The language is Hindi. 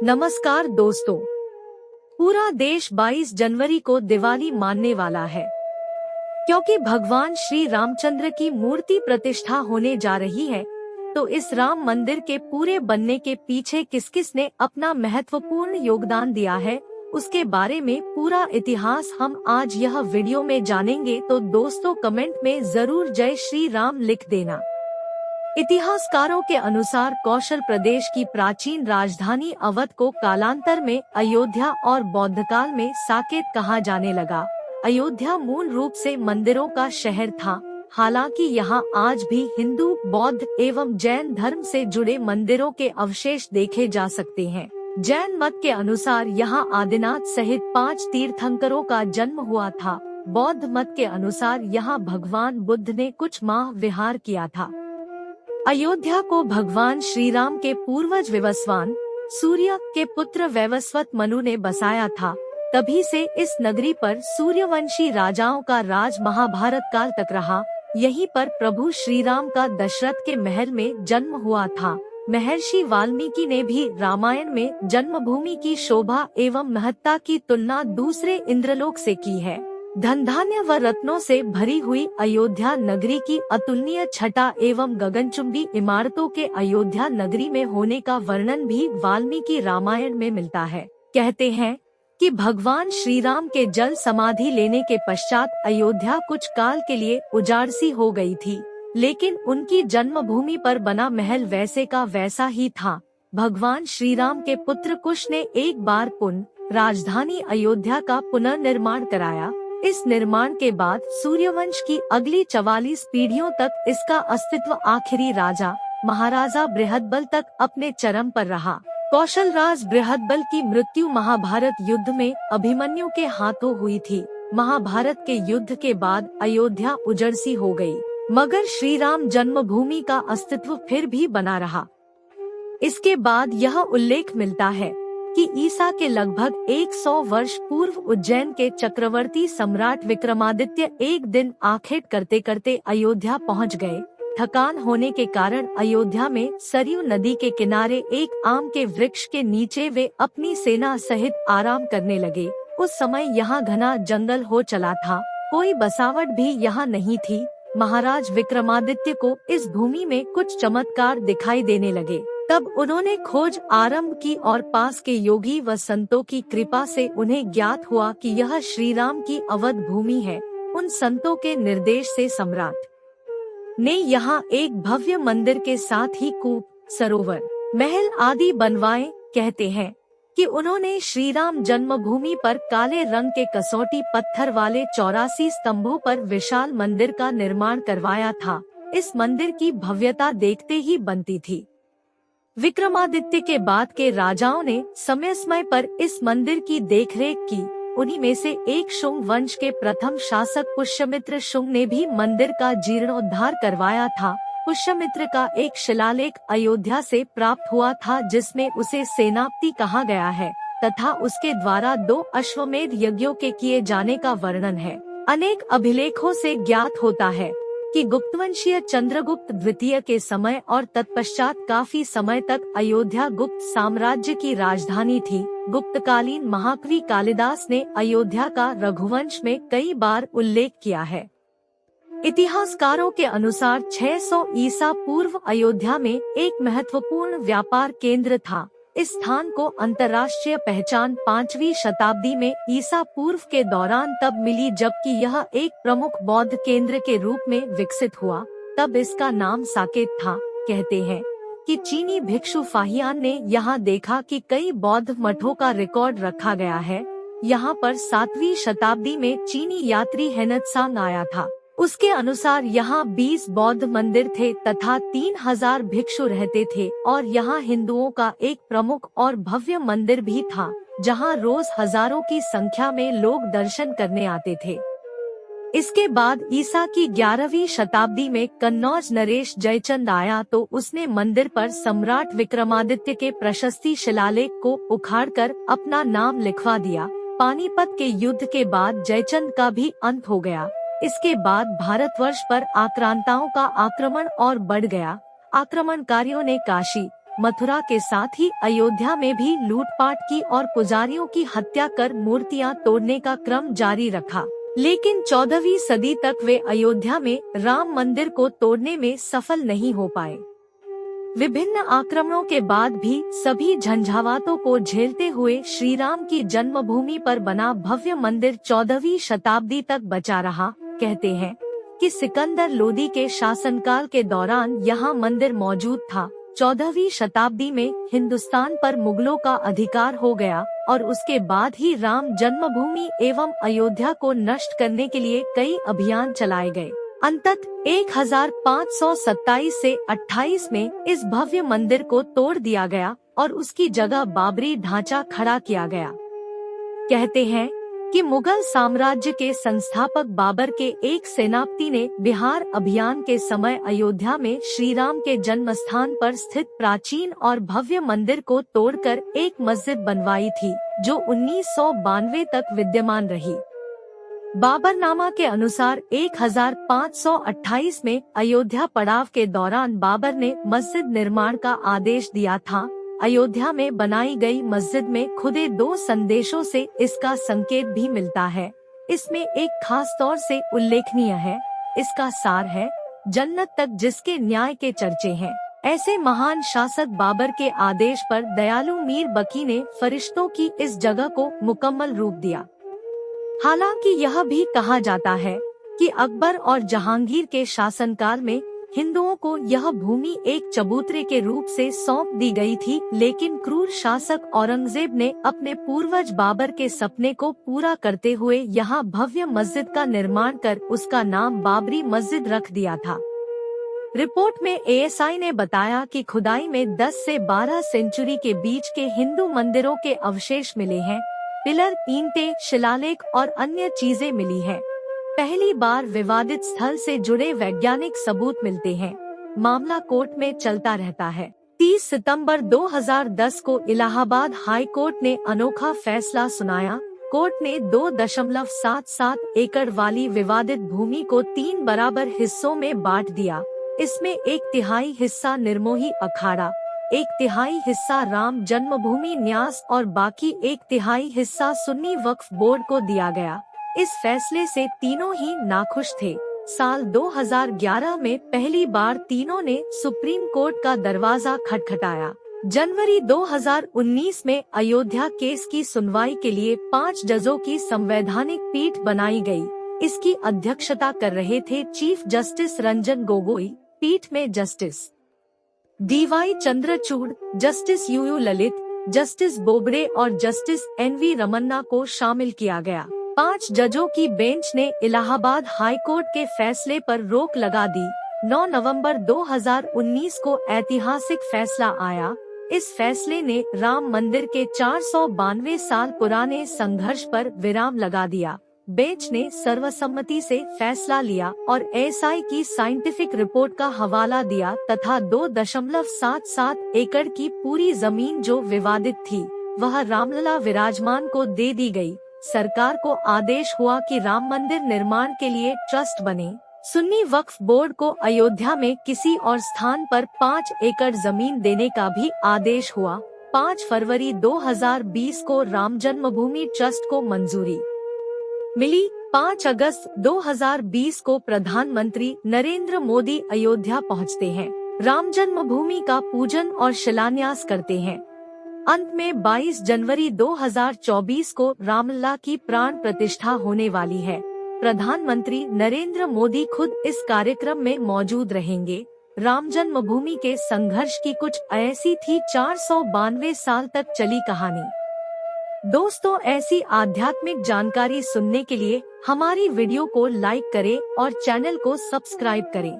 नमस्कार दोस्तों, पूरा देश 22 जनवरी को दिवाली मानने वाला है क्योंकि भगवान श्री रामचंद्र की मूर्ति प्रतिष्ठा होने जा रही है। तो इस राम मंदिर के पूरे बनने के पीछे किस किस ने अपना महत्वपूर्ण योगदान दिया है, उसके बारे में पूरा इतिहास हम आज यह वीडियो में जानेंगे। तो दोस्तों कमेंट में जरूर जय श्री राम लिख देना। इतिहासकारों के अनुसार कौशल प्रदेश की प्राचीन राजधानी अवध को कालांतर में अयोध्या और बौद्ध काल में साकेत कहा जाने लगा। अयोध्या मूल रूप से मंदिरों का शहर था, हालांकि यहाँ आज भी हिंदू, बौद्ध एवं जैन धर्म से जुड़े मंदिरों के अवशेष देखे जा सकते हैं। जैन मत के अनुसार यहाँ आदिनाथ सहित 5 तीर्थंकरों का जन्म हुआ था। बौद्ध मत के अनुसार यहाँ भगवान बुद्ध ने कुछ माह विहार किया था। अयोध्या को भगवान श्री राम के पूर्वज विवस्वान सूर्य के पुत्र वैवस्वत मनु ने बसाया था। तभी से इस नगरी पर सूर्यवंशी राजाओं का राज महाभारत काल तक रहा। यहीं पर प्रभु श्री राम का दशरथ के महल में जन्म हुआ था। महर्षि वाल्मीकि ने भी रामायण में जन्मभूमि की शोभा एवं महत्ता की तुलना दूसरे इंद्रलोक से की है। धन धान्य व रत्नों से भरी हुई अयोध्या नगरी की अतुलनीय छटा एवं गगनचुंबी इमारतों के अयोध्या नगरी में होने का वर्णन भी वाल्मीकि रामायण में मिलता है। कहते हैं कि भगवान श्री राम के जल समाधि लेने के पश्चात अयोध्या कुछ काल के लिए उजाड़ सी हो गई थी, लेकिन उनकी जन्मभूमि पर बना महल वैसे का वैसा ही था। भगवान श्री राम के पुत्र कुश ने एक बार पुनः राजधानी अयोध्या का पुनर्निर्माण कराया। इस निर्माण के बाद सूर्यवंश की अगली 44 पीढ़ियों तक इसका अस्तित्व आखिरी राजा महाराजा बृहदबल तक अपने चरम पर रहा। कौशल राज बृहदबल की मृत्यु महाभारत युद्ध में अभिमन्यु के हाथों हुई थी। महाभारत के युद्ध के बाद अयोध्या उजड़ सी हो गई, मगर श्री राम जन्मभूमि का अस्तित्व फिर भी बना रहा। इसके बाद यह उल्लेख मिलता है कि ईसा के लगभग 100 वर्ष पूर्व उज्जैन के चक्रवर्ती सम्राट विक्रमादित्य एक दिन आखेट करते करते अयोध्या पहुंच गए। थकान होने के कारण अयोध्या में सरयू नदी के किनारे एक आम के वृक्ष के नीचे वे अपनी सेना सहित आराम करने लगे। उस समय यहाँ घना जंगल हो चला था, कोई बसावट भी यहाँ नहीं थी। महाराज विक्रमादित्य को इस भूमि में कुछ चमत्कार दिखाई देने लगे। तब उन्होंने खोज आरंभ की और पास के योगी व संतों की कृपा से उन्हें ज्ञात हुआ कि यह श्री राम की अवध भूमि है। उन संतों के निर्देश से सम्राट ने यहाँ एक भव्य मंदिर के साथ ही कूप, सरोवर, महल आदि बनवाए। कहते हैं कि उन्होंने श्री राम जन्मभूमि पर काले रंग के कसौटी पत्थर वाले 84 स्तंभों पर विशाल मंदिर का निर्माण करवाया था। इस मंदिर की भव्यता देखते ही बनती थी। विक्रमादित्य के बाद के राजाओं ने समय समय पर इस मंदिर की देखरेख की। उन्हीं में से एक शुंग वंश के प्रथम शासक पुष्यमित्र शुंग ने भी मंदिर का जीर्णोद्धार करवाया था। पुष्यमित्र का एक शिलालेख अयोध्या से प्राप्त हुआ था, जिसमें उसे सेनापति कहा गया है तथा उसके द्वारा 2 अश्वमेध यज्ञों के किए जाने का वर्णन है। अनेक अभिलेखों से ज्ञात होता है कि गुप्तवंशीय चंद्रगुप्त द्वितीय के समय और तत्पश्चात काफी समय तक अयोध्या गुप्त साम्राज्य की राजधानी थी। गुप्तकालीन महाकवि कालिदास ने अयोध्या का रघुवंश में कई बार उल्लेख किया है। इतिहासकारों के अनुसार 600 ईसा पूर्व अयोध्या में एक महत्वपूर्ण व्यापार केंद्र था। इस स्थान को अंतर्राष्ट्रीय पहचान 5वीं शताब्दी में ईसा पूर्व के दौरान तब मिली, जबकि यह एक प्रमुख बौद्ध केंद्र के रूप में विकसित हुआ। तब इसका नाम साकेत था। कहते हैं कि चीनी भिक्षु फाहियान ने यहाँ देखा कि कई बौद्ध मठों का रिकॉर्ड रखा गया है। यहाँ पर 7वीं शताब्दी में चीनी यात्री हेनत्सांग आया था। उसके अनुसार यहाँ 20 बौद्ध मंदिर थे तथा 3000 भिक्षु रहते थे और यहाँ हिंदुओं का एक प्रमुख और भव्य मंदिर भी था, जहाँ रोज हजारों की संख्या में लोग दर्शन करने आते थे। इसके बाद ईसा की 11वीं शताब्दी में कन्नौज नरेश जयचंद आया तो उसने मंदिर पर सम्राट विक्रमादित्य के प्रशस्ति शिलालेख को उखाड़कर अपना नाम लिखवा दिया। पानीपत के युद्ध के बाद जयचंद का भी अंत हो गया। इसके बाद भारतवर्ष पर आक्रांताओं का आक्रमण और बढ़ गया। आक्रमणकारियों ने काशी, मथुरा के साथ ही अयोध्या में भी लूटपाट की और पुजारियों की हत्या कर मूर्तियां तोड़ने का क्रम जारी रखा। लेकिन 14वीं सदी तक वे अयोध्या में राम मंदिर को तोड़ने में सफल नहीं हो पाए। विभिन्न आक्रमणों के बाद भी सभी झंझावातों को झेलते हुए श्री राम की जन्मभूमि पर बना भव्य मंदिर 14वीं शताब्दी तक बचा रहा। कहते हैं कि सिकंदर लोदी के शासनकाल के दौरान यहाँ मंदिर मौजूद था। 14वीं शताब्दी में हिंदुस्तान पर मुगलों का अधिकार हो गया और उसके बाद ही राम जन्मभूमि एवं अयोध्या को नष्ट करने के लिए कई अभियान चलाए गए। अंततः 1527 से 28 में इस भव्य मंदिर को तोड़ दिया गया और उसकी जगह बाबरी ढांचा खड़ा किया गया। कहते हैं कि मुगल साम्राज्य के संस्थापक बाबर के एक सेनापति ने बिहार अभियान के समय अयोध्या में श्री राम के जन्म स्थान पर स्थित प्राचीन और भव्य मंदिर को तोड़कर एक मस्जिद बनवाई थी, जो 1992 तक विद्यमान रही। बाबरनामा के अनुसार 1528 में अयोध्या पड़ाव के दौरान बाबर ने मस्जिद निर्माण का आदेश दिया था। अयोध्या में बनाई गई मस्जिद में खुदे 2 संदेशों से इसका संकेत भी मिलता है। इसमें एक खास तौर से उल्लेखनीय है। इसका सार है, जन्नत तक जिसके न्याय के चर्चे हैं। ऐसे महान शासक बाबर के आदेश पर दयालु मीर बकी ने फरिश्तों की इस जगह को मुकम्मल रूप दिया। हालांकि यह भी कहा जाता है कि अकबर और जहांगीर के शासनकाल में हिंदुओं को यह भूमि एक चबूतरे के रूप से सौंप दी गई थी, लेकिन क्रूर शासक औरंगजेब ने अपने पूर्वज बाबर के सपने को पूरा करते हुए यहाँ भव्य मस्जिद का निर्माण कर उसका नाम बाबरी मस्जिद रख दिया था। रिपोर्ट में एएसआई ने बताया कि खुदाई में 10 से 12 सेंचुरी के बीच के हिंदू मंदिरों के अवशेष मिले हैं। पिलर, ईंटें, शिलालेख और अन्य चीजें मिली हैं। पहली बार विवादित स्थल से जुड़े वैज्ञानिक सबूत मिलते हैं। मामला कोर्ट में चलता रहता है। 30 सितंबर 2010 को इलाहाबाद हाई कोर्ट ने अनोखा फैसला सुनाया। कोर्ट ने 2.77 एकड़ वाली विवादित भूमि को 3 बराबर हिस्सों में बांट दिया। इसमें 1/3 हिस्सा निर्मोही अखाड़ा, 1/3 हिस्सा राम जन्मभूमि न्यास और बाकी 1/3 हिस्सा सुन्नी वक्फ बोर्ड को दिया गया। इस फैसले से तीनों ही नाखुश थे। साल 2011 में पहली बार तीनों ने सुप्रीम कोर्ट का दरवाजा खटखटाया। जनवरी 2019 में अयोध्या केस की सुनवाई के लिए 5 जजों की संवैधानिक पीठ बनाई गई। इसकी अध्यक्षता कर रहे थे चीफ जस्टिस रंजन गोगोई। पीठ में justice DY Chandrachud, justice UU Lalit, justice Bobde और जस्टिस NV रमन्ना को शामिल किया गया। 5 जजों की बेंच ने इलाहाबाद हाई कोर्ट के फैसले पर रोक लगा दी। 9 नवंबर 2019 को ऐतिहासिक फैसला आया। इस फैसले ने राम मंदिर के 492 साल पुराने संघर्ष पर विराम लगा दिया। बेंच ने सर्वसम्मति से फैसला लिया और एएसआई की साइंटिफिक रिपोर्ट का हवाला दिया तथा 2.77 एकड़ की पूरी जमीन जो विवादित थी, वह रामलला विराजमान को दे दी गई। सरकार को आदेश हुआ कि राम मंदिर निर्माण के लिए ट्रस्ट बने। सुन्नी वक्फ बोर्ड को अयोध्या में किसी और स्थान पर 5 एकड़ जमीन देने का भी आदेश हुआ। 5 फरवरी 2020 को राम जन्मभूमि ट्रस्ट को मंजूरी मिली। 5 अगस्त 2020 को प्रधानमंत्री नरेंद्र मोदी अयोध्या पहुंचते हैं। राम जन्मभूमि का पूजन और शिलान्यास करते हैं। अंत में 22 जनवरी 2024 को रामलला की प्राण प्रतिष्ठा होने वाली है। प्रधानमंत्री नरेंद्र मोदी खुद इस कार्यक्रम में मौजूद रहेंगे। राम जन्मभूमि के संघर्ष की कुछ ऐसी थी 492 साल तक चली कहानी। दोस्तों, ऐसी आध्यात्मिक जानकारी सुनने के लिए हमारी वीडियो को लाइक करें और चैनल को सब्सक्राइब करें।